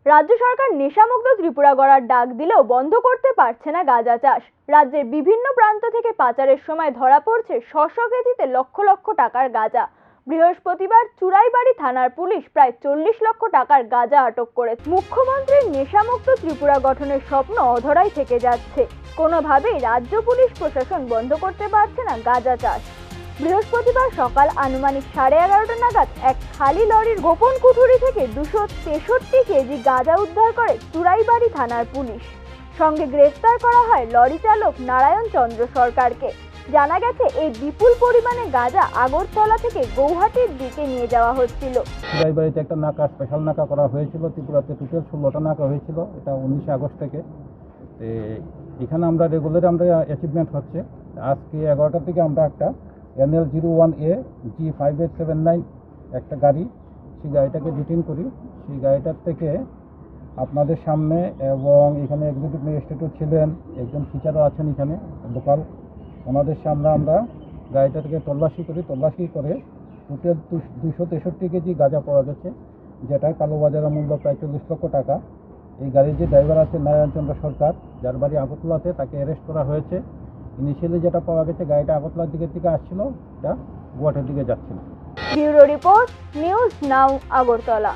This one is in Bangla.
রাজ্য সরকার নেশামুক্ত ত্রিপুরা গড়ার ডাক দিলেও বন্ধ করতে পারছে না গাঁজা চাষ। রাজ্যের বিভিন্ন প্রান্ত থেকে পাচারের সময় ধরা পড়ছে শ কেজিতে লক্ষ লক্ষ টাকার গাঁজা। বৃহস্পতিবার চুরাইবাড়ি থানার পুলিশ প্রায় 40 লক্ষ টাকার গাঁজা আটক করেছে। মুখ্যমন্ত্রীর নেশামুক্ত ত্রিপুরা গঠনের স্বপ্ন অধরাই থেকে যাচ্ছে। কোনোভাবেই রাজ্য পুলিশ প্রশাসন বন্ধ করতে পারছে না গাঁজা চাষ। বৃহস্পতিবার সকাল আনুমানিক 11:30 নাগাদ এক খালি লরির গোপন কুঠুরি থেকে 263 কেজি গাঁজা উদ্ধার করে চুরাইবাড়ি থানার পুলিশ। সঙ্গে গ্রেফতার করা হয় লরি চালক নারায়ণ চন্দ্র সরকারকে। জানা গেছে এই বিপুল পরিমাণে গাঁজা আগরতলা থেকে গৌহাটির দিকে নিয়ে যাওয়া হচ্ছিল। চুরাইবাড়িতে একটা নাকা, স্পেশাল নাকা করা হয়েছিল। ত্রিপুরাতে টোটাল 16টা নাকা হয়েছিল, এটা 19 আগস্ট থেকে। এখানে আমরা রেগুলার অ্যাচিভমেন্ট হচ্ছে। আজকে 11টা থেকে আমরা একটা NL01A G5879 একটা গাড়ি, সেই গাড়িটাকে ডিটেইন করি। সেই গাড়িটার থেকে আপনাদের সামনে, এবং এখানে এক্সিকিউটিভ ম্যাজিস্ট্রেটও ছিলেন, একজন টিচারও আছেন এখানে লোকাল, ওনাদের সামনে আমরা গাড়িটা থেকে তল্লাশি করে টোটাল 263 কেজি গাঁজা পাওয়া গেছে, যেটা কালোবাজারের মূল্য প্রায় 40 লক্ষ টাকা। এই গাড়ির যে ড্রাইভার আছে নারায়ণ চন্দ্র সরকার, যার বাড়ি আগরতলাতে, তাকে অ্যারেস্ট করা হয়েছে। ইনিশিয়ালি যেটা পাওয়া গেছে, গাড়িটা আগরতলার দিকে আসছিল, এটা গুয়াহাটির দিকে যাচ্ছিল। Bureau report, news now, Agartala.